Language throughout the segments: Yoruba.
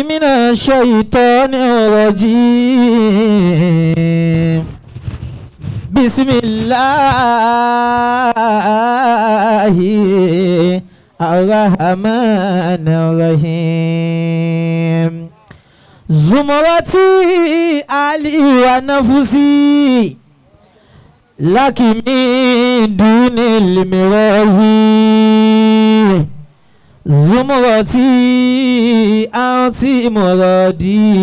من الشيطان الرجيم. بسم الله الرحمن الرحيم. زمرتي علي ونفسي لك من دون المراهي. زمرتي أنت مرادي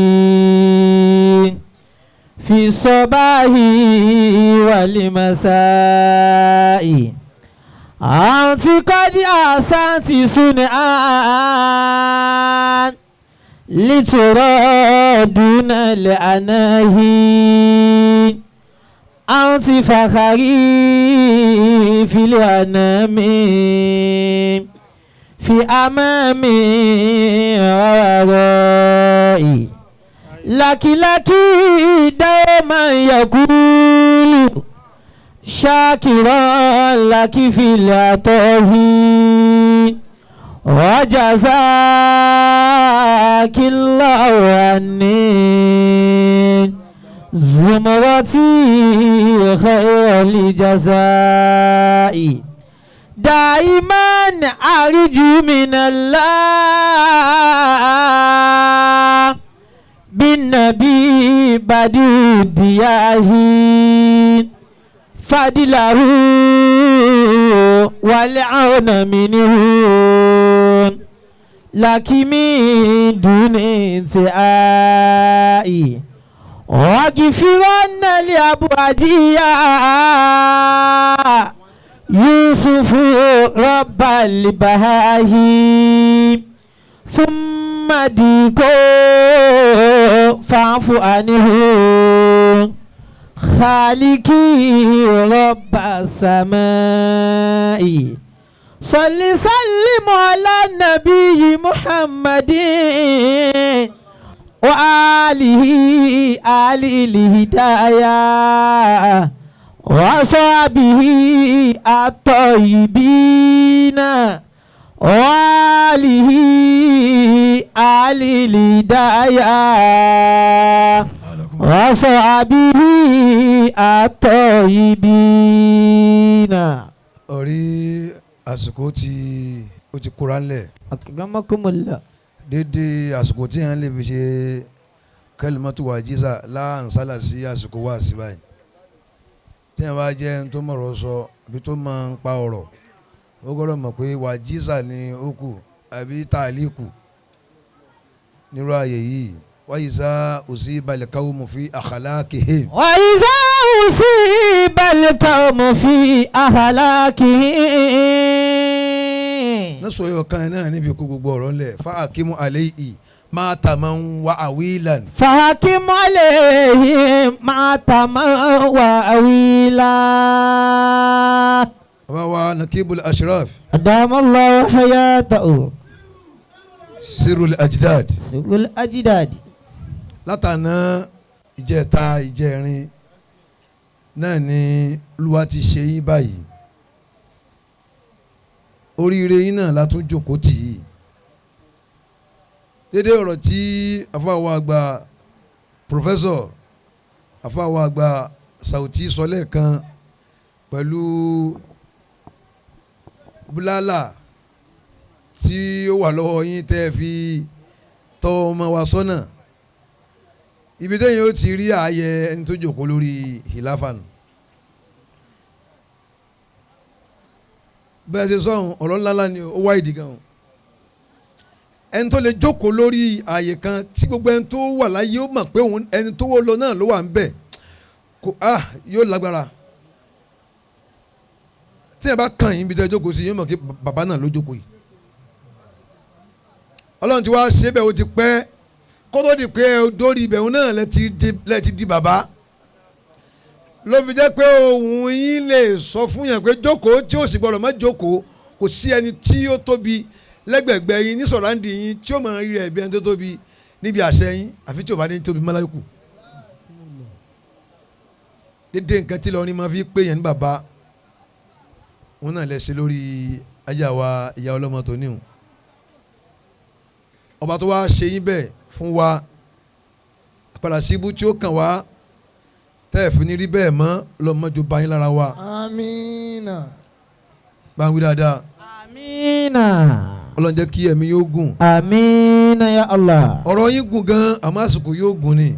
في الصباح والمساء. أنت قد أحسنت صنعا لترى دون الأناهي. أنت فخري في الأنام في أمامي ورائي. لك دوما يقول شاكرا لك في العطاء وجزاك الله عني زمرتي خير الجزاء. دائما أرجو من الله بالنبي بدو دياهي فضله والعون منه لك من دون انتهاء. واغفرن لأبواجيا يوسف رب البهائم ثم ديكو فاعف عنه خالقي رب السماء. صل سلم على النبي محمد وآله آل الهداية وصحبه الطيبين وآله آل الهداية وصحبه الطيبين. orí àsìkò tí ó ti kóra ńlẹ̀. akramakumullah. dédé àsìkò tí yẹn lè fi ṣe kalimatu wajiza láǹsálà sí àsìkò wá sí báyìí. tí yẹn bá jẹ́ ń tó mọ̀rọ̀ sọ àbí tó máa ń pa ọ̀rọ̀ ó gbọ́dọ̀ mọ̀ pé wajiza ni ó kù àbí tàlíkù nírú ààyè yìí. وإذا أصيب القوم في أخلاقهم. وإذا أصيب القوم في أخلاقهم. نسوا يوكانا نبي كوكو فأقيموا عليه ما تمن وأويلا. فحكم عليهم ما تمن وأويلا. وهو نقيب الأشراف. أدام الله حياته. سر الأجداد. سر الأجداد. látàná ìjẹta ìjẹrin náà ni Olúwa ti ṣe yín báyìí. oríire yín náà la tún jókòó tì í. dédé ọ̀rọ̀ tí àfáwọ̀ àgbà pòfẹ́sọ̀ àfáwọ̀ àgbà Sauti sọ lẹ́ẹ̀kan pẹ̀lú búlálà tí ó wà lọ́wọ́ yín tẹ́ fi tọ́ ọmọ wa sọ́nà. ibi tẹ́yìn ó ti rí ààyè ẹni tó jókòó lórí hilafan. bẹ́ẹ̀ ṣe sọ̀hún ọ̀rọ̀ ńláńlá ni ó wá ìdí gan. ẹni tó lè jókòó lórí ààyè kan tí gbogbo ẹni tó wà láyé ó mọ̀ pé ẹni tó wọ́ lọ náà ló wà ń bẹ̀ kò yóò lágbára. tí ẹ bá kàn yín ibi tẹ́ jókòó sí yóò mọ̀ pé bàbá náà ló jókòó yìí. Ọlọ́run ti wá ṣe bẹ́ẹ̀ ó ti pẹ́ kótó di pé dórí ibẹ̀ òun náà lẹ ti di bàbá. ló fi jẹ́ pé òun yín lè sọ fún yàn pé jókòó tí ó sì gbọ́dọ̀ má jókòó kò sí ẹni tí ó tóbi lẹ́gbẹ̀gbẹ̀ yín ní sọ̀ráǹdì yín tí ó máa rí rẹ̀ bí ẹni tó tóbi níbi àṣẹ yín àfi tí ò bá ní tóbi mọ́láyòkù. dédé nǹkan tí lọ́ọ́ ní máa fi pé yẹn ní bàbá òun náà lẹ ṣe lórí ajá wa ìyá ọlọ́mọ tó níhùn. ọba tó wá ṣe yín bẹ́ẹ̀ fún wa àpàdà síbú tí ó kàn wá tẹ́ ẹ̀ fi ní rí bẹ́ẹ̀ mọ́ lọ́mọdé bá yín lára wa. Amina. bá ń wí dáadáa. Amina. Ọlọ́run jẹ́ kí ẹ̀mí yóò gùn. Amina ya Allah. ọ̀rọ̀ yín gùn gan àmọ́ àsìkò yóò gùn ni.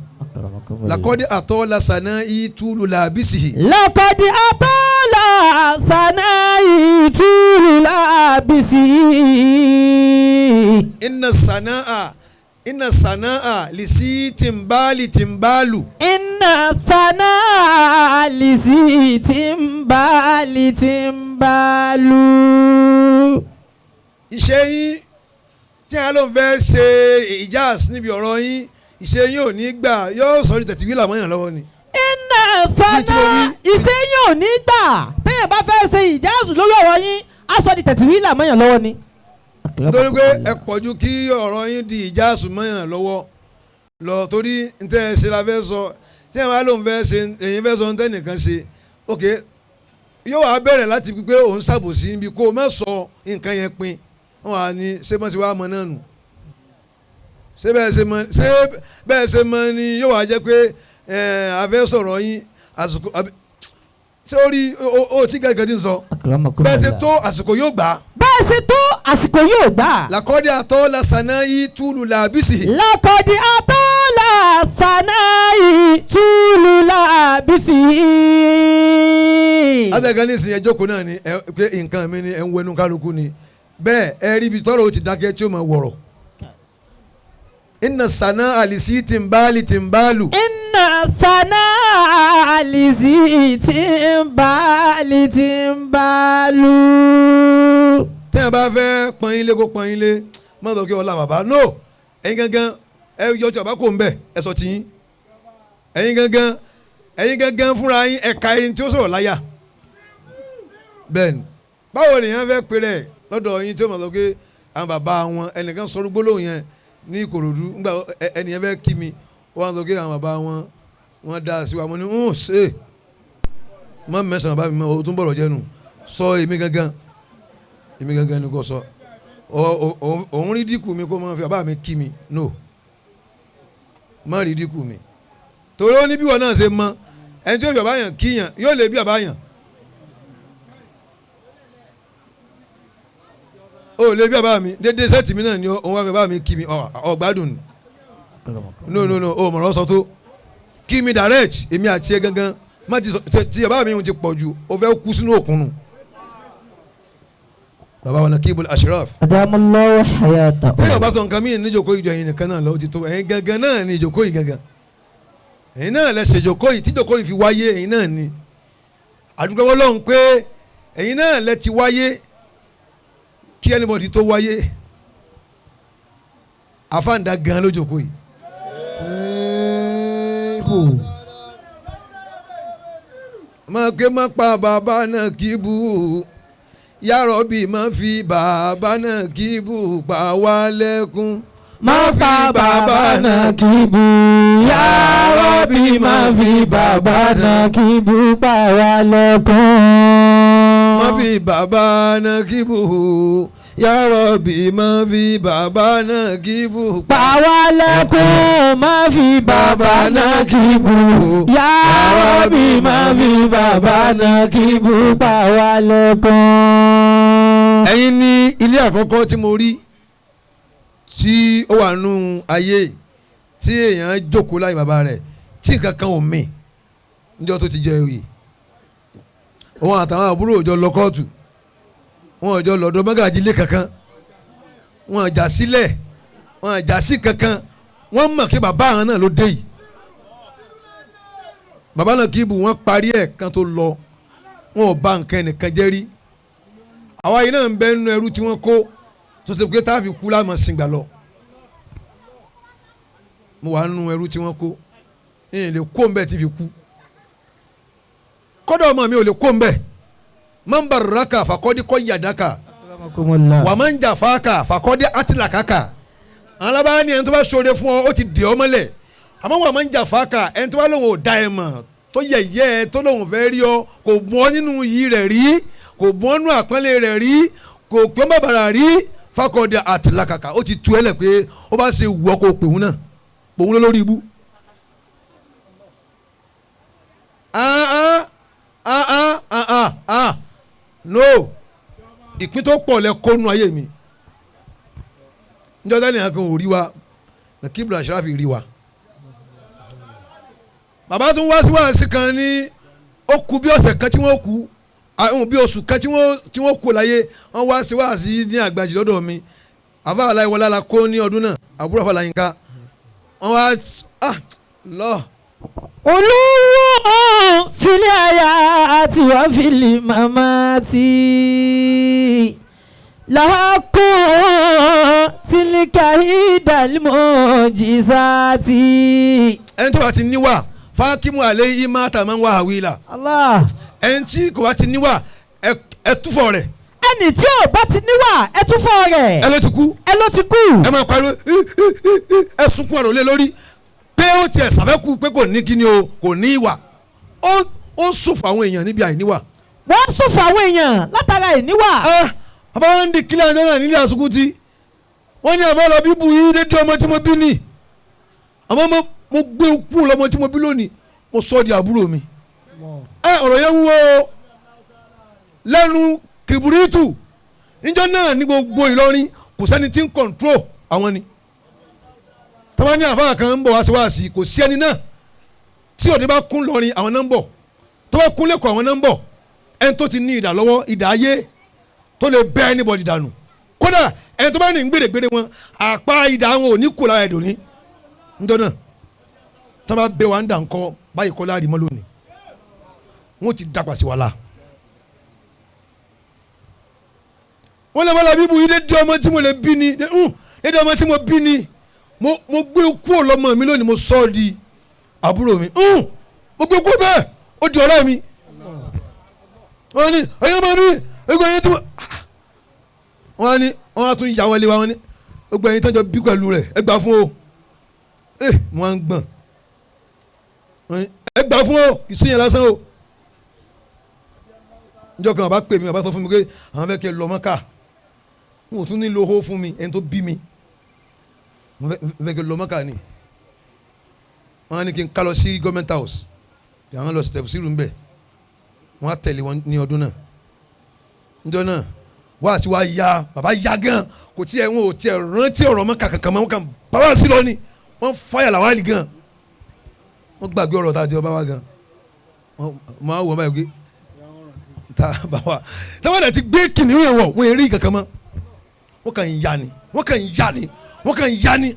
lakọ́dí àtọ́ lasànà ìtúlù làbísì. lakọ́dí àtọ́ lasànà ìtúlù làbísì. inna sanaa lisi tìǹbálì tìǹbálù. inna sanaa lisi tìǹbálì tìǹbálù. ìṣe yín tí a ló ń fẹ́ ṣe ìjáàs níbi ọ̀rọ̀ yín ìṣe yín ò ní gbà yóò sọ ní tẹ̀tí wíìlà mọ́yàn lọ́wọ́ ni. iná fana ìṣe yín ò ní gbà téèyàn bá fẹ́ ṣe ìjáàs lórí ọ̀rọ̀ yín á sọ ní tẹ̀tí wíìlà mọ́yàn lọ́wọ́ ni. nítorí pé ẹ pọ̀jù kí ọ̀rọ̀ yín di ìjáàs mọ́yàn lọ́wọ́ lọ torí ntẹ́ ẹ ṣe la fẹ́ sọ tí a ló ń fẹ́ ṣe èyí fẹ́ sọ ntẹ́ nìkan ṣe ok yóò wá bẹ̀rẹ̀ láti pé òun ṣàbòsí níbi kó o má sọ nǹkan yẹn pin wọn wà ní ṣé bọ́n ti wá mọ náà nù ṣé bẹ́ẹ̀ ṣe mọ ni yóò wá jẹ́ pé àfẹ́ sọ̀rọ̀ yín àsìkò ṣé ó rí o tí gẹ́gẹ́ tí ń sọ bẹ́ẹ̀ ṣe tó àsìkò yóò gbà. bẹ́ẹ̀ ṣe tó àsìkò yóò gbà. làkọ́dí àtọ́ làṣànà yìí túlù làbísì. làkọ́dí àtọ́ làṣànà yìí túlù làbísì. àtẹ̀gẹ́ ní ìsìn ẹjọ́ kò náà ni pé nǹkan mi ni ẹ̀ ń wẹnu kálukú ni bẹ́ẹ̀ ẹ rí ibi tọ́rọ̀ ó ti dákẹ́ tí ó máa wọ̀rọ̀. inna sana alisi tìǹbálì tìǹbálù. inna sana alisi tìǹbálì tìǹbálù. tẹ́yìn bá fẹ́ pọ́n yín lé kó pọ́n yín lé mọ́tò kí ọlá bàbá no ẹ̀yin gangan ẹ yọ tí ọba kò ń bẹ̀ ẹ sọ ti yín ẹ̀yin gangan fúnra yín ẹ̀ka ẹni tí ó sọ̀rọ̀ láyà bẹ́ẹ̀ni báwo nìyẹn fẹ́ pè rẹ̀ lọ́dọ̀ yín tí ó mọ̀ sọ pé àwọn bàbá wọn ẹnìkan sọ gbólóhùn yẹn ní Ìkòròdú nígbà ẹnìyẹn fẹ́ kí mi wọ́n sọ pé àwọn bàbá wọn wọ́n dá sí wa mo ní ṣe mọ́ mẹ́sàn-án bàbá mi mọ́ o tún bọ̀rọ̀ jẹ́nu sọ èmi gangan ni kò sọ òun rí dínkù mi kó máa fi bàbá mi kí mi no má rí dínkù mi torí ó ní bí wọn náà ṣe mọ ẹni tí yóò fi bàbá yàn kíyàn yóò lè bí bàbá yàn. o lè bí bàbá mi dédé sẹ́ẹ̀tì mi náà ni òun wá fi bàbá mi kí mi ọ̀gbádùn no o mọ̀rọ̀ sọ tó kí mi direct èmi àti ẹ gangan má ti bàbá mi ti pọ̀ jù o fẹ́ kú sínú òkun nù. bàbá wa Naqeebul Ashraf. adamallahu hayatahu. tẹ́yọ̀ bá sọ nǹkan mí ní ìjókòó ìjọ yìí nìkan náà lọ́wọ́ ti tó ẹ̀yin gangan náà ní ìjókòó yìí gangan ẹ̀yin náà lẹ ṣe ìjókòó yìí tí ìjókòó yìí fi wáyé ẹ̀yin náà ni àdúgbò Ọlọ́run pé ẹ̀yin náà lẹ ti wáyé kí anybody tó wáyé àfáàndá gan lójókòó yìí. máa ké má pa bàbá Naqeebu Ya Rabbi má fi bàbá Naqeebu pa wá lẹ́kún. má fa bàbá Naqeebu Ya Rabbi má fi bàbá Naqeebu pa wá lẹ́kún. má fi bàbá Naqeebu Ya Rabbi má fi bàbá Naqeebu pa wá lẹ́kún. má fi bàbá Naqeebu Ya Rabbi má fi bàbá Naqeebu pa wá lẹ́kún. ẹ̀yin ní ilé àkọ́kọ́ tí mo rí tí ó wà nù ayé tí èèyàn jókòó láyé bàbá rẹ̀ tí nǹkan kan ò mì níjọ́ tó ti jẹ oyè òun àtàwọn àbúrò òjò lọ kóòtù wọn òjò lọ́dọ̀ mọ́gàjì ilé kankan wọn jà sílẹ̀ wọn jà sí kankan wọ́n mọ̀ kí bàbá àwọn náà ló dé yìí bàbá Naqeebu wọ́n parí ẹ̀ kan tó lọ wọn ò bà nǹkan ẹnìkan jẹ́ rí àwa yìí náà ń bẹ nínú ẹrú tí wọ́n kó tó ṣe pé tá a fi kú láàmú sìngbà lọ mo wà nínú ẹrú tí wọ́n kó ẹ̀yìn lè kó ń bẹ̀ tí fi kú kọ́dọ̀ ọmọ mi ò lè kó ń bẹ̀ man barraka fàkọ́dí kọ́ yàdáka wà man jafaka fàkọ́dí àtìlákàkà àwọn alábàá ni ẹni tó bá ṣoore fún ọ ó ti dè ọ mọ́lẹ̀ àmọ́ wà man jafaka ẹni tó bá lóun ò da ẹ̀ mọ̀ tó yẹ̀yẹ́ ẹ tó lóun fẹ́ rí ọ kò bọ́ nínú yìí rẹ̀ rí kò bọ́nú àpọ́nlé rẹ̀ rí kò pọ́n bàbàrà rí fàkọ́dí àtìlákàkà ó ti tu ẹ lẹ̀ pé ó bá ṣe wù ọ́ kó pè wọ́n náà. pòun lórí ibú. No ìpín tó pọ̀ lẹ kónú ayé mi njọ́ dání àkàn ò rí wa Naqiebul Ashraf rí wa. bàbá tún wá sí wàásù kan ní ó kù bí ọ̀sẹ̀ kan tí wọ́n kú àwọn bí oṣù kan tí wọ́n kú láyé wọ́n wá sí wàásù ní àgbàjì lọ́dọ̀ mi àbá aláìwọlá la kó ní ọdún náà àbúrò àfàlàyínká wọ́n wá lọ. olówó fílẹ̀ àyà àti wà fílẹ̀ màmá tí làákò tìlíkà ìdàlímọ̀ jìsáàtì. ẹni tó bá ti níwà fákímù àlẹ́ yìí má tà máa ń wá àwìlà. Allah. ẹni tí kò bá ti níwà ẹ túfọ̀ rẹ̀. ẹni tí ò bá ti níwà ẹ túfọ̀ rẹ̀. ẹ ló ti kú. ẹ ló ti kú. ẹ máa pariwo ẹ sunkún ọ̀rọ̀ lé lórí pé ó tiẹ̀ sàfẹ́kù pé kò ní kíni o kò ní ìwà ó sòfò àwọn èèyàn níbi àìníwà. wọ́n sòfò àwọn èèyàn látara ìníwà. àbá wọn di kílẹ̀ àjọ náà nílé àsùnkùtì wọ́n ní àbá lọ bíbu yìí dédé ọmọ tí mo bí ní àmọ́ mo gbé kú lọ́mọ tí mo bí lónìí mo sọ di àbúrò mi. ọ̀rọ̀ yẹn wúwo lẹ́nu kìbúrítù níjọ́ náà ní gbogbo Ìlọrin kò sẹ́ni tí ń kọ̀ǹtró àwọn ni tọ́wọ́ ní àfáà kan ń bọ̀ wáṣíwáṣí kò sí ẹni náà tí òde bá kún lọrin àwọn náà ń bọ̀ tọ́wọ́ kún lẹ́kọ̀ọ́ àwọn náà ń bọ̀ ẹni tó ti ní ìdá lọ́wọ́ ìdá ayé tó lè bẹ́ anybody dànù kódà ẹni tó bá ní gbèrègbèrè wọn àpá ìdá wọn ò ní kó lára ẹ̀dùn ní níjọ́ náà tọ́ bá bẹ wà ń dà ń kọ́ báyìí kọ́ láàrin mọ́ lónìí wọ́n ti dàgbà sí wàhálà. wọ́n lè wọ́n lọ bíbu yìí dédé ọmọ tí mo lè bí ni dédé ọmọ tí mo bí ni mo gbé kúrò lọ́mọ mi lónìí mo sọ ọ́ di àbúrò mi mo gbé kúrò bẹ́ẹ̀ ó di ọ̀rẹ́ mi. wọ́n ní ẹ̀yọ́ máa mi ẹgbẹ́ yẹn tí wọ́n ní wọ́n á tún yà wọlé wa wọ́n ní ẹgbẹ́ yẹn tọ́jọ́ bí pẹ̀lú rẹ̀ ẹ gbà fún o wọ́n á ń gbọ̀n ẹ gbà fún o kì í sí yẹn lásán o. njọ́ kan bàbá pè mí bàbá sọ fún mi pé àwọn fẹ́ kí ẹ lọ Mọ́kà wọn ò tún ní lo owó fún mi ẹni tó bí mi vẹ̀gẹ̀ lọ Mọ́kà ni wọ́n á ní kí n ká lọ sí government house bí àwọn lọ sí tẹ̀fùsírù ń bẹ̀ wọ́n á tẹ̀lé wọn ní ọdún náà níjọ́ náà wọ́n àti wá ya bàbá ya gan kò tiẹ̀ wọn ò tiẹ̀ rántí ọ̀rọ̀ Mọ́kà kankan mọ́ wọn kàn bàbá sí lọ ni wọ́n fáyà làwọn àlì gan wọ́n gbàgbé ọ̀rọ̀ tá a jẹ́ ọba wa gan wọ́n máa wọ̀ báyìí gbé ta bàbá táwọn àti gbé kìnìún yẹn wọ̀ wọ́n èrè kankan mọ́ wọ́n kàn ń ya ni wọ́n kàn ń ya ni wọ́n kàn ń ya ni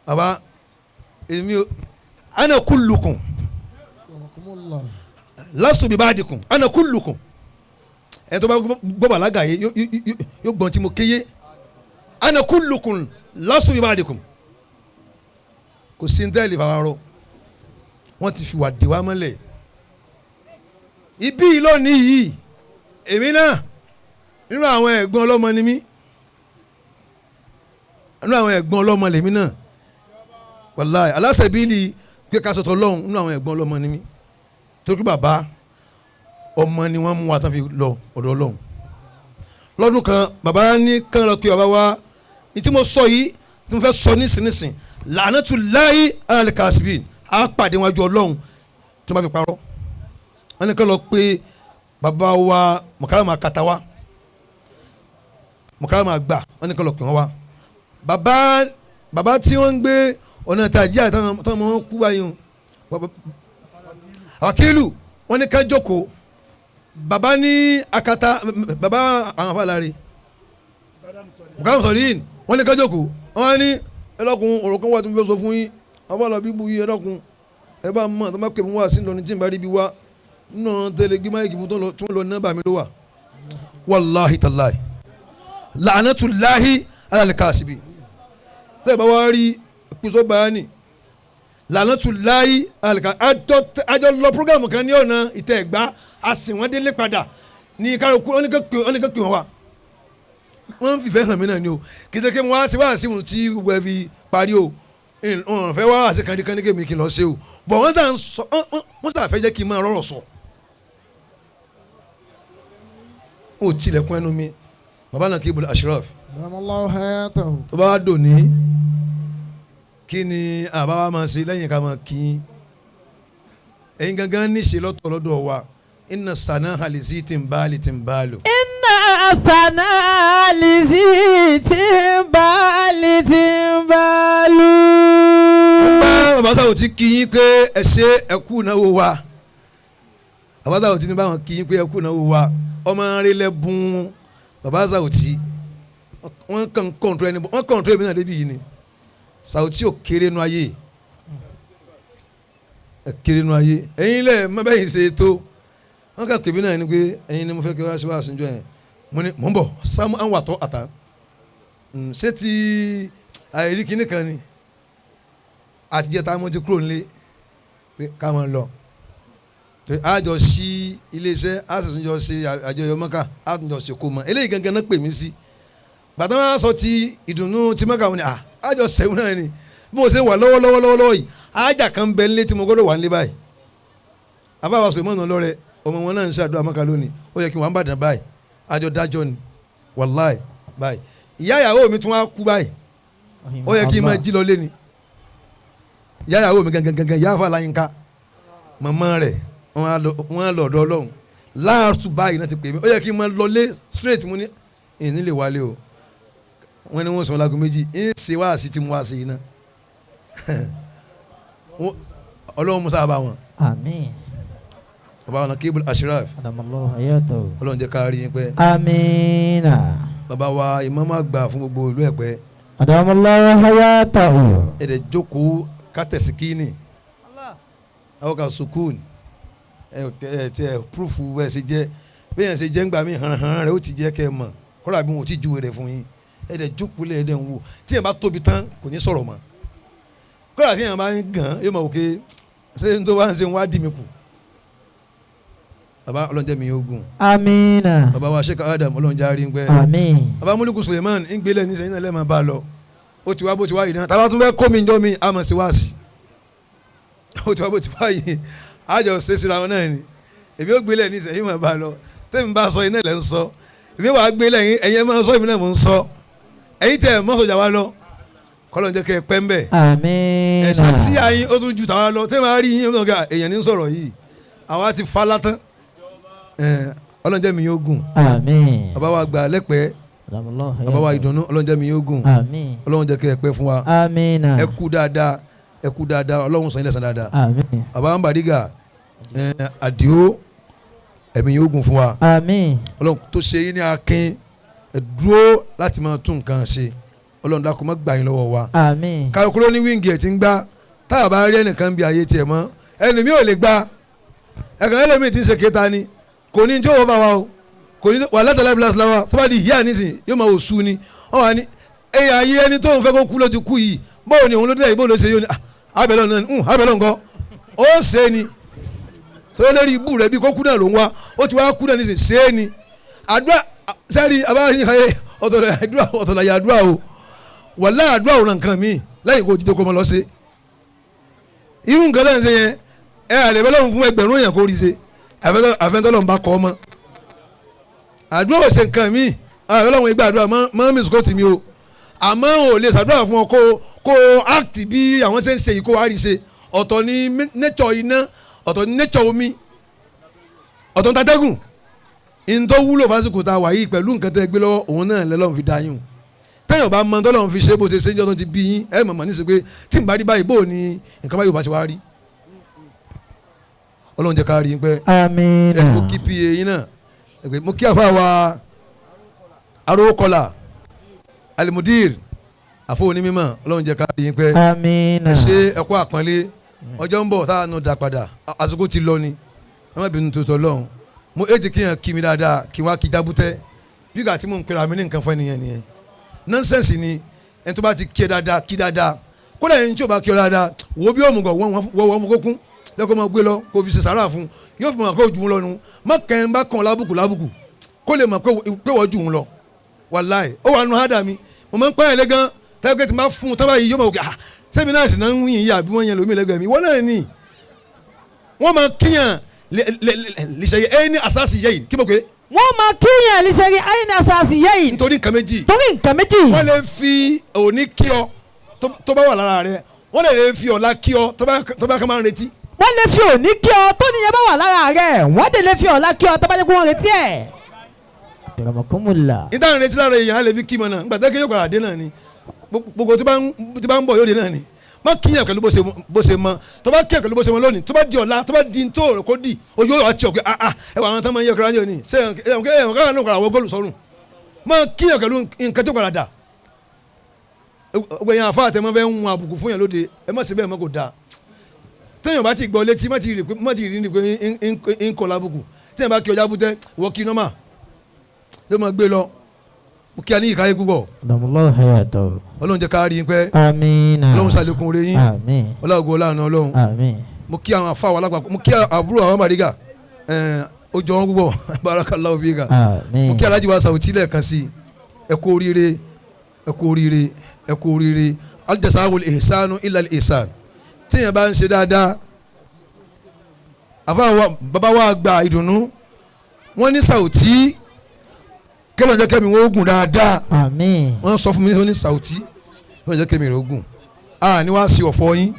bàbá èmi ana kullukum lastu bi ba'dikum ana kullukum ẹ tó bá gbọ́ bàlágà yé yóò gbọ́n tí mo kéye ana kullukum lastu bi ba'dikum kò sí ní tẹ́lẹ̀ fàwọn wọ́n ti fi wà dé wa mọ́lẹ̀ ibi lónìí yìí èmi náà nínú àwọn ẹ̀gbọ́n ọlọ́mọ ni mí nínú àwọn ẹ̀gbọ́n ọlọ́mọ lèmi náà wàláì aláṣẹ̀bílì pé ká sọ̀tọ̀ lọ́hùn nínú àwọn ẹ̀gbọ́n ọlọ́mọ ni mí torí bàbá ọmọ ni wọ́n mú wa tán fi lọ ọ̀dọ̀ Ọlọ́hun lọ́dún kan bàbá ní kán lọ pé bàbá wa ní tí mo sọ yìí tí mo fẹ́ sọ nísìnyìí la'natullahi ala al-kasibin á pàdé wájú Ọlọ́hun tí wọ́n bá fi parọ́ wọ́n ní kán lọ pé bàbá wa mọ̀kálàmà kata wa mọ̀kálàmà gbà wọ́n ní kán lọ pè wọ́n wa bàbá tí wọ́n ń gbé ọ̀nà tàjí àtàwọn ọmọ wọn kú báyìí àkílù wọ́n ní ká jókòó bàbá ní akata bàbá àwọn afáàlárí mọ̀kálàmà sọ̀rọ̀ yìí wọ́n ní ká jókòó wọ́n ní ẹlọ́kun ọ̀rọ̀ kan wà tó ń fẹ́ sọ fún yín ọba lọ bíbu yìí ẹlọ́kun ẹ bá mọ̀ tó má pè mí wá sí lọ́ni tí n bá rí bí wá nínú tẹ́lẹ̀ gbé máìkì fún tó ń lọ nọ́mbà mi ló wà wàláhi tàláhi la'natullahi ala al-kasibin tẹ́ ẹ bá wá rí pèsè bayani la'natullahi ala al-kasibin àjọ lọ programu kan ní ọ̀nà ìtẹ̀ ẹ̀gbá a sì wọ́n délé padà ní kálukú wọ́n ní ká pè wọ́n wá wọ́n ń fìfẹ́ hàn mí náà ni o kìtẹ́kẹ́ wọ́n á sí wá sí ohun tí gbogbo ẹ fi parí o wọ́n fẹ́ wá sí kandikandi kémi kí n lọ sí o bọ̀ wọ́n sà ń sọ wọ́n sà fẹ́ jẹ́ kí n máa rọrọ̀ sọ. ó tilẹ̀kùn ẹnu mi baba Naqiebul Ashraf tó bá wá dò ní kí ni àbá wa máa ṣe lẹ́yìn ká máa kí ẹ̀yin gangan níṣe lọ́tọ̀ lọ́dọ̀ wa inna sana halisi timbali timbalu. inna sana halisi timbali timbalu. bàbá sáwọ́ ti kí yín pé ẹ ṣe ẹ kú náwó wa bàbá sáwọ́ ti ní báwọn kí yín pé ẹ kú náwó wa ọmọ rẹ lẹ́bùn bàbá sáwọ́ ti wọ́n kàn kọ̀ǹtró ẹni wọ́n kọ̀ǹtró ẹni náà débi yìí ni sáwọ́ tí ò kéré nu ayé kéré nu ayé ẹ̀yin lẹ̀ má bẹ́yìn ṣe tó wọ́n kà pèmí náà ni pé ẹ̀yin ni mo fẹ́ kí wọ́n ṣe wá síjọ́ yẹn mo ní mò ń bọ̀ sámú àwọn àtọ́ àtà ṣé ti àìrí kinní kan ni àtijọ́ tá a mọ̀ ti kúrò nílé pé ká máa lọ àjọ sí iléeṣẹ́ àtúnjọ ṣe àjọyọ̀ mọ́kà àtúnjọ ṣe kó mọ́ eléyìí gangan náà pè mí sí gbàtà wọn sọ ti ìdùnnú ti mọ́kà wọn ni àjọ sẹ́wọ́n náà ni bí mo ṣe wà lọ́wọ́lọ́wọ́ yìí àjà kan bẹ nílé tí mo gbọ́dọ̀ wà nílé báyìí àbáwá sọ̀rọ̀ lọ́rẹ̀ ọmọ wọn náà ń ṣàdúrà mọ́kà lónìí ó yẹ kí wọ́n bá dàn báyìí àjọ dájọ́ ni wàláì báyìí ìyá ìyàwó mi tún wá kú báyìí ó yẹ kí n máa jí lọ lé ni ìyá ìyàwó mi gangan ìyá àfa láyínká màmá rẹ̀ wọ́n á lọ ọ̀dọ̀ Ọlọ́run láàtú báyìí náà ti pè mí ó yẹ kí n máa lọ lé straight mu ní ìní lè wálé o wọ́n ní wọ́n sọ lágùn méjì ń ṣe wá sí ti mú wá sí iná Ọlọ́run musa bá wọn. àmín. bàbá wọn AKAN'O AL-KHALIFA Ọlọ́run jẹ́ ká rí yín pẹ́. àmín. bàbá wa ìmáàmù àgbà fún gbogbo ìlú Ẹ̀pẹ́. adamallahu hayatahu. ẹ̀dẹ̀ jókòó kátẹ̀sí kíni àwọn kan sukùn ẹ̀ púrúfù ẹ̀ ṣe jẹ́ bí ẹ̀ ṣe jẹ́ ńgbà mí hàn rẹ̀ ó ti jẹ́ kẹ́ ẹ mọ̀ kọ́ra bí wọn ò ti ju rẹ̀ fún yín ẹ̀dẹ̀ jókòó lẹ̀ ẹ̀dẹ̀ ń wò tí ẹ̀ bá tóbi tán kò ní sọ̀rọ̀ mọ́ kọ́ra tí ẹ̀ bá ń gàn yóò mọ̀ òkè ṣé n tó wá ń ṣe ń wá dì mí kù. bàbá ọlọ́njẹ́ mi yóò gùn. amiina. bàbá wa Sheikh Adam ọlọ́njẹ́ arí ń pẹ́. àmín. bàbá Múlíkù Suleiman ń gbélé ní sẹ́yìn náà lẹ́ẹ̀ máa bá a lọ ó ti wá bó ti wá yìí náà tàbá tún fẹ́ kó mi jọ mi àmọ̀ sí wáàsì ó ti wá bó ti wá yìí àjọ ṣe síra wọn náà ni èmi ó gbélé ní sẹ́yìn máa bá a lọ tẹ́mi bá a sọ iná ilẹ̀ ń sọ èmi wàá gbélé ẹ̀yin máa sọ èmi náà mò ń sọ ẹ̀yin tẹ̀ mọ́sọ̀jà wa lọ kọ́lọ́n jẹ́ kẹ́ ẹ pẹ́ ń bẹ̀. àmín. ẹ̀sán sí àyín ó tún ju tàwa lọ tẹ́mi á rí yín ó ga èèyàn ní sọ̀rọ̀ yìí àwa ti fa látán ọlọ́njẹ́ mi yóò gùn. àmín. bàbá wa gbà lẹ́pẹ́ bàbá wa ìdùnnú ọlọ́njẹ́ mi yóò gùn. àmín. ọlọ́run jẹ́ kẹ́ ẹ pẹ́ fún wa. àmín. ẹ kú dáadáa ọlọ́run sọ yín lẹ́san dáadáa. àmín. bàbá wa ń bàdígà àdìó ẹ̀mí yóò gùn fún wa. àmín. ọlọ́run tó ṣe yín ní akin ẹ dúró láti máa tún nǹkan ṣe ọlọ́run dákun má gbà yín lọ́wọ́ wa. àmín. károkúrò ní wíńgì ẹ̀ ti ń gbá táyà bá rí ẹnìkan bí ayé tiẹ̀ mọ́ ẹni mi ò lè gbá ẹ̀kan ẹlẹ́mìí ti ń ṣe kéta ni kò ní tí ó wọ́n bá wa o kò ní wà látàlá ìbílẹ̀ àṣìláwà tó bá di ìyá nísìn yóò máa wò sú ni wọ́n wà ní ẹ̀yà ayé ẹni tó ń fẹ́ kó kú ló ti kú yìí bóun ni òun ló dé yìí bóun ló ṣe yóò ní abẹ́lẹ̀ náà abẹ́lẹ̀ nǹkan ó ṣe é ni tó lórí ibú rẹ̀ bí kó kú náà ló ń wá ó ti wá kú náà nísìn ṣe é ni àdúrà sẹ́ẹ̀rì abáyé ọ̀tọ̀làyà àdúrà o wàlá àdúrà òun nǹkan mi lẹ́yìn kó jíjẹ kó mọ lọ ṣe irú nǹkan lẹ́yìn ṣe yẹn ẹ àlẹ́bẹ́lẹ́ fún ẹgbẹ̀rún èèyàn kó rí ṣe àfẹ́ntọ́lọ́ ń bá kọ́ ọmọ àdúrà ò ṣe nǹkan mi àfẹ́ntọ́lọ́ ìgbà àdúrà mọ́ mi sùkọ́ tì mí o àmọ́ ò lè ṣàdúrà fún ọ kó act bí àwọn ṣe ń ṣe yìí kó wá rí ṣe ọ̀tọ̀ ní nature iná ọ̀tọ̀ ní nature omi ọ̀tọ̀ ní tatẹ́gùn in tó wúlò fásitì tá a wà yìí pẹ̀lú nǹkan tẹ́ gbé lọ́wọ́ òun náà lọ́lọ́run fi dá yín tẹ́yìn ọba mọ tọ́lọ́run fi ṣe bó ṣe ṣe ń jọ́ tó ti bí yín ẹ̀ mọ̀mọ́ ní sè pé tí n bá rí báyìí bó ni nǹkan báyìí ò bá ṣe wá rí ọlọ́run jẹ́ ká rí yín pẹ́ àmín. ẹ̀ mo kí pa yín náà mo kí àfa wa arókọlà alimudir àfọ onímọ̀ ọlọ́run jẹ́ ká rí yín pẹ́ àmín. ṣé ẹ̀kọ́ àpọ́nlé ọjọ́ ń bọ̀ táwọn náà dá padà àsìkò ti lọ ni ẹ má bínú tó tọ́ lọ́hùn mo èjì kí yẹn kí mi dáadáa kí wá kí jábútẹ́ bí gàtí mò ń pera mi ní nǹkan fún ẹnìyẹn nìyẹn nọ́nsẹ̀nsì ni ẹni tó bá ti kí ẹ dáadáa kí dáadáa kódà ẹni tí ò bá kí ọ dáadáa wo bí òmùgọ̀ wọ́n fún kókún lẹ́kọ̀ọ́ máa gbé lọ kó fi ṣe sàrà fún yóò fi mọ̀ pé ojú ń lọ́nu má kẹ́hìn bá kàn lábùkù kó lè mọ̀ pé wọ́n jù ń lọ wàláì ó wà nù hádà mi mo máa ń pẹ́ ẹ̀lẹ́ gan tẹ́gbẹ́ tí máa fún un tábà yìí yóò máa wò kí sẹ́mi náà sì náà ń yìn yà bí wọ́n yẹn lómi lẹ́gbẹ̀ẹ́ mi wọ́n náà ní wọ́n máa kíyàn lìṣẹ̀yẹ ẹni àṣàṣì yẹ́yìn kí mo pé. wọ́n máa kíyàn lìṣẹ̀yẹ ẹni àṣàṣì yẹ́yìn. nítorí nǹkan méjì. torí nǹkan méjì. wọ́n lè fi òní kí ọ tó bá wà lára rẹ wọ́n lè fi ọ̀la kí ọ tó bá kàn máa ń retí. wọ́n lè fi òní kí ọ tó nìyẹn bá wà lára rẹ̀ wọ́n dẹ̀ lè fi ọ̀la kí ọ tó bá jẹ́ kó wọ́n retí ẹ̀. ìdáhùn retí lára èèyàn á lè fi kí mọ náà nígbà tó kéèyàn padà dé náà ni gbogbo tí bá ń bọ̀ yóò dé náà ni má kíyàn pẹ̀lú bó ṣe mọ tó bá kíyàn pẹ̀lú bó ṣe mọ lónìí tó bá di ọ̀la tó bá di tó rẹ̀ kó di ojú ọ̀rọ̀ àti ọ̀gbẹ́ ẹwà àwọn tó máa ń yẹ kíra yóò ní ṣé ẹ̀wọ̀n káwọn náà kọ̀ àwọn góòlù sọ́run má kíyàn pẹ̀lú nǹkan tó padà dà gbẹ̀yìn àfa àtẹ̀mọ́ fẹ́ ń hun àbùkù fún yàn lóde ẹ má ṣe bẹ́ẹ̀ mọ́ kò dáa téèyàn bá ti gbọ́ létí má ti rí ni pé ń kọ́ lábùkù téèyàn bá kí ọjà bútẹ́ wọ́ kí nọ́mà ló máa gbé lọ kí a ní ìkáyé púpọ̀ ọlọ́run jẹ́ ká rí yín pẹ́ ọlọ́run ṣàlékún oore yín ọlọ́run ọlọ́run ọlọ́run mo kí àwọn afáwọn alágbàpọ̀ mo kí àbúrò àwọn màrígà ó jọ wọn púpọ̀ barakallahu fika mo kí alájí wa Sauti lẹ́ẹ̀kan sí ẹ kú oríire ẹ kú oríire ẹ kú oríire al-jasawul ihsanu illa al-ihsan téèyàn bá ń ṣe dáadáa àfáwọn bàbá wa gba ìdùnnú wọ́n ní Sauti kẹlẹ jẹ kẹmi wọn ogun dáadáa wọn sọ fún mi ní Sauti wọn jẹ kẹmi rẹ ogun ni wàá sí ọ̀fọ̀ yín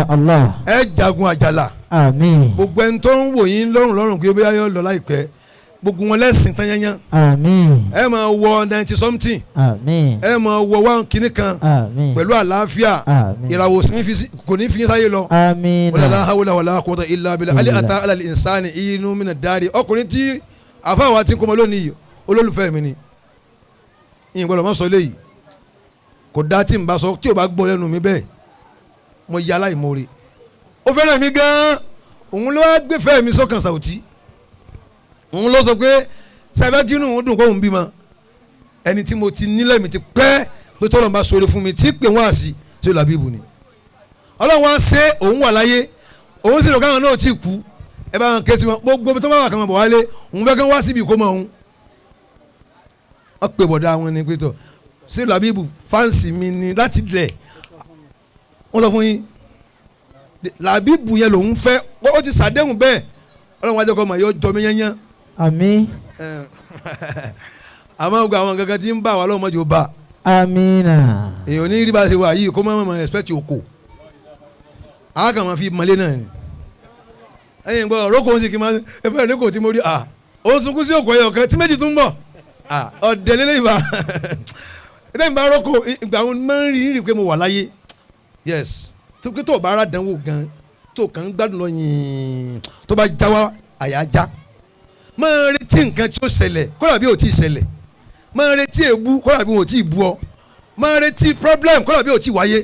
Allah ẹ jagun àjàlá gbogbo ẹni tó ń wò yín lọ́rùn pé bóyá yóò lọ láìpẹ́ gbogbo wọn lẹ́sìn tán yányán ẹ máa wọ 90 something ẹ máa wọ 1 kìíní kan pẹ̀lú àlàáfíà ìràwọ̀ kò ní fi yín sáyé lọ wala hawla wala quwwata illa billah ali ata ala al-insani inú mina dari ọkùnrin tí àfáwà ti ń kọ́mọ lónìí olólùfẹ́ mi ni ìyìn gbọ́dọ̀ má sọ eléyìí kò dá tí n bá sọ tí o bá gbọ́ lẹ́nu mi bẹ́ẹ̀ mo yà láìmoore ó fẹ́ràn mi gan-an òun ló wá gbé fẹ́ mi sọ́kàn Sauti òun ló sọ pé sàbẹ́kínú òun dùn kó òun bímọ ẹni tí mo ti nílẹ̀ mi ti pẹ́ pé tọ́lọ̀ bá sọ̀rọ̀ fún mi tí pé wọ́n á sí tí ó Làbíbù ni ọlọ́run wá ṣe òun wà láyé òun sì lọ káwọn náà ti kú ẹ bá wọn ké sí wọn gbogbo tó bá wà kàn bọ̀ wálé òun fẹ́ kán wá síbi ìkómọ òun wọ́n pè bọ̀dá wọn ni pé tọ́ sí Làbíbù fáǹsì mi ni láti lẹ̀ wọ́n lọ fún yín Làbíbù yẹn lòun fẹ́ ó ti sàdéhùn bẹ́ẹ̀ ọlọ́run wájú ọkọ mọ̀ yóò jọ mí yányán. àmín. àmọ́ gbogbo àwọn gangan tí ń bá wa lọ́wọ́ mọ́jú bá. amina. èèyàn ní rí bá ṣe wà yìí kó má mọ̀ respect oko àwọn kan máa fi mọ́lé náà ni ẹ̀yin gbọ́ rókò ń sì kí n máa ẹ fẹ́ràn rókò tí mo rí ó sunkún sí òkò ẹ̀yọ̀ kan tí méjì tún bọ̀ ọ̀dẹ̀ lélẹ̀ ìbá ẹ̀dẹ́gbẹ̀ bá rókò ìgbà wọn máa ń rí pé mo wà láyé yes tó kí tó bá ara dánwò gan tó kàn ń gbádùn lọ yìn tó bá já wa àyà já máa retí nǹkan tí ó ṣẹlẹ̀ kódà bí ò tí ì ṣẹlẹ̀ máa retí èébú kódà bí ò tí ì bú ọ máa retí problem kódà bí ò tí ì wáyé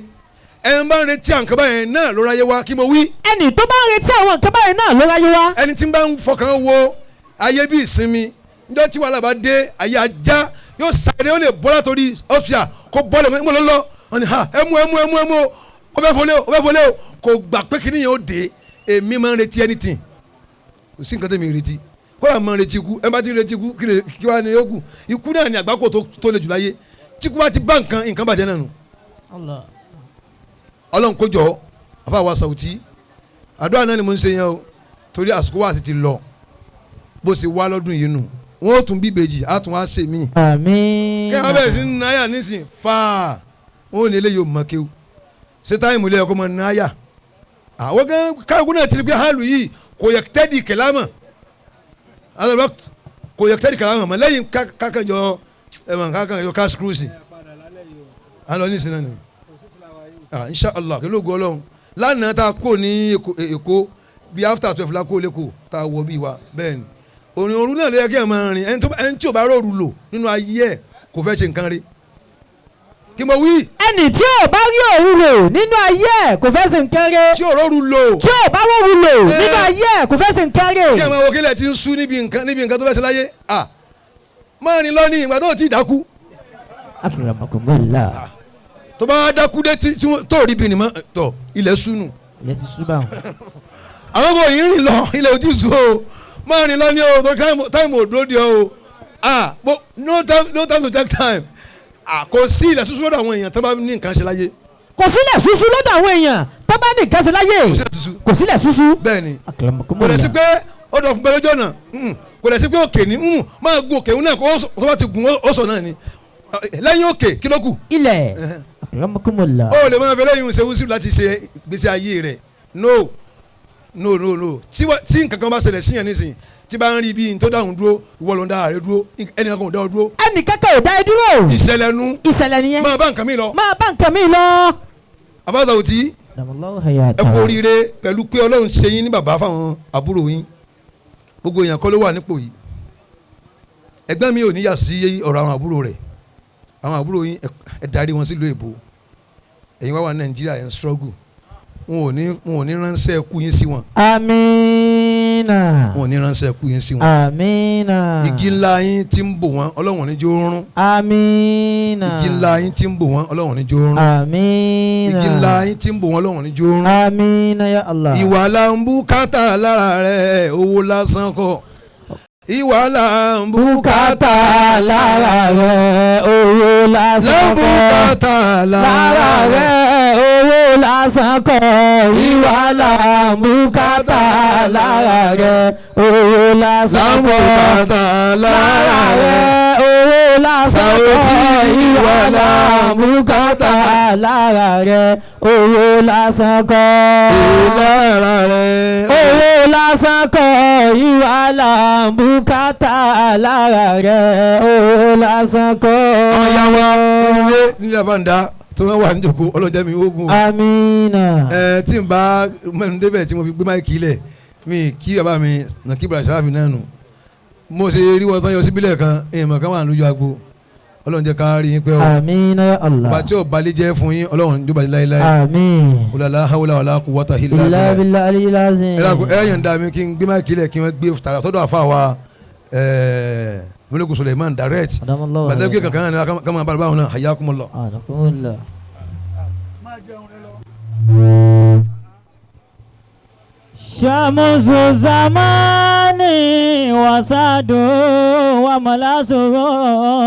ẹni bá ń retí àwọn nǹkan báyẹn náà ló ráyé wá kí mo wí. ẹni tó bá ń retí àwọn nǹkan báyẹn náà ló ráyé wá. ẹni tí ń bá ń fọkàn wo ayé bí ìsinmi níjọ́ tí wàhálà bá dé ayé ajá yóò sáré ó lè bọ́ látòrí ọ́fíà kó bọ́ọ̀lù mọ́ lọ́lọ́ wọn ni ẹmu ó fẹ́ fọlé o kò gbà pé kí nìyẹn ó dé èmi máa ń retí anything kò sí nǹkan tẹ́mi retí kódà máa ń retí ikú ẹ bá ti retí ikú kí wàá ní yókù ikú náà ni àgbákò tó le jù láyé tí ikú bá ti bá nǹkan bàjẹ́ náà nù. ọlọ́run kó jọ àfa wa Sauti àdúrà náà ni mo ń ṣe yẹn o torí àsìkò wa sì ti lọ bó ṣe wá lọ́dún yìí nù wọ́n ó tún bí ìbejì á tún wá ṣe mí. àmín. kí wọ́n bẹ̀rẹ̀ sí ní náyà nísìn fáà wọ́n ò ní eléyìí ò mọ̀ kéwù ṣé táìmù ilé ẹ̀kọ́ mọ̀ náyà àwọn gan kálukú náà ti rí pé hàlù yìí kò yẹ tẹ́dì kẹlámà kò yẹ tẹ́dì kẹlámà mọ̀ lẹ́yìn kákanjọ káskúrúsì alọ́ ní ìsinmi inshallah kí ló gbọ́ ọlọ́run lánàá tá a kó ní èkó bí after 12 la kó lẹ́kọ̀ọ́ tá a wọ bí wa bẹ́ẹ̀ ni òrìn òru náà ló yẹ kí ẹ máa rìn ẹni tí ò bá rọrùn lò nínú ayé ẹ kò fẹ́ ṣe nǹkan rí kí mo wí. ẹni tí ò bá rí òru lò nínú ayé ẹ kò fẹ́ ṣe nǹkan rí. tí ò rọrùn lò. tí ò bá rọrùn lò nínú ayé ẹ kò fẹ́ ṣe nǹkan rí. kí ẹ máa wo kílẹ̀ tí ń sú níbi nǹkan tó fẹ́ ṣe láyé máa rìn lọ ní ìgbà tó ti dákú. tó bá dákú dé tó rí bí nìmọ̀ tọ̀ ilẹ̀ súnù. ilẹ̀ ti sú báwọn. àwọn kò yín rìn lọ ilẹ̀ ò ti sú o máa rìn lọ ní o táìmù òdòdó di o no time to take time. Kò sí ilẹ̀ ṣúṣú lọ́dọ̀ àwọn èèyàn tó bá ní nǹkan ṣe láyé. kò sílẹ̀ ṣúṣú lọ́dọ̀ àwọn èèyàn tó bá ní nǹkan ṣe láyé. kò sílẹ̀ ṣúṣú. bẹ́ẹ̀ni kò lè sí pé ó dọ̀ fún bẹ́ẹ̀ lọ́jọ́ náà kò lè sí pé òkè ní máa gun òkè náà kó tó bá ti gun ó sọ náà ni lẹ́yìn òkè kí ló kù. ilẹ̀ Akramakumullah. ó lè máa fẹ́ lẹ́yìn ìṣèwúsí láti ṣe gbèsè ayé rẹ̀ no tí nǹkan kan bá ṣẹlẹ̀ síyàn nísìnyí tí bá ń rí bí n tó dáhùn dúró ìwọ ló ń dá ààrẹ dúró ẹnìkan kò dá ọ dúró. ẹnìkankan ò dá ẹ dúró. ìṣẹ̀lẹ̀ nu. ìṣẹ̀lẹ̀ nìyẹn. máa bá nǹkan mi lọ. máa bá nǹkan mi lọ. àbáta òtí ẹ kú oríire pẹ̀lú pé ọlọ́run ṣe yín ní bàbá fáwọn àbúrò yín gbogbo èèyàn kọ́ ló wà nípò yìí ẹgbẹ́ mi ò ní yà sí ọ̀rọ̀ àwọn àbúrò rẹ̀ àwọn àbúrò yín ẹ darí wọn sílùú èbó ẹ̀yin wá wà ní Nàìjíríà ẹ̀ ń struggle wọn ò ní ránṣẹ́ kú yín sí wọn. Amina. wọn ò ní ránṣẹ́ kú yín sí wọn. Amina. igi ńlá yín tí ń bò wọ́n ọlọ́run ní jó rún. Amina. igi ńlá yín tí ń bò wọ́n ọlọ́run ní jó rún. Amina. igi ńlá yín tí ń bò wọ́n ọlọ́run ní jó rún. Amina ya Allah. ìwà là ń bùkátà lára rẹ̀ owó lásán kọ́. ìwà là ń bùkátà lára rẹ̀ owó lásán kọ́. bùkátà lára rẹ̀ owó lásán kọ́. ìwà là ń bùkátà lára rẹ̀ owó lásán kọ́. bùkátà lára rẹ̀ owó lásán kọ́. ìwà là ń bùkátà lára rẹ̀ owó lásán kọ́. lára rẹ̀ owó lásán kọ́. ìwà là ń bùkátà lára rẹ̀ owó lásán kọ́. ọ̀ya wa wíwé nílẹ̀ àbáǹdá tí wọ́n wà níjòkó ọlọ́jà mi ogun. Amina. tí n bá mẹ́nu débẹ̀ tí mo fi gbé máìkì lẹ̀ mi kí bàbá mi nàkíbù àṣàràfì náà nù mo ṣe rí wọn tán yọ síbílẹ̀ kan èèmọ̀ kan wà lójú agbo ọlọ́run jẹ́ ká rí yín pẹ́ o. Amina ya Allah. ọba tí ò balẹ̀ jẹ́ fún yín ọlọ́run jọba láéláé. Àmín. wàlá hawla wàlá quwwata illa Illa billah. billahi aliyyil azim. ẹ yàn dá mi kí n gbé máìkì lẹ̀ kí n gbé tààrà sọ́dọ̀ àfa wa Mọ́lẹ́kù Suleiman direct Adamallahu. bàtẹ́ kí kankan náà kama bá báwọn náà hayyakumullah. Adakumullah. Shamusu zamani wasadu wa malasuron.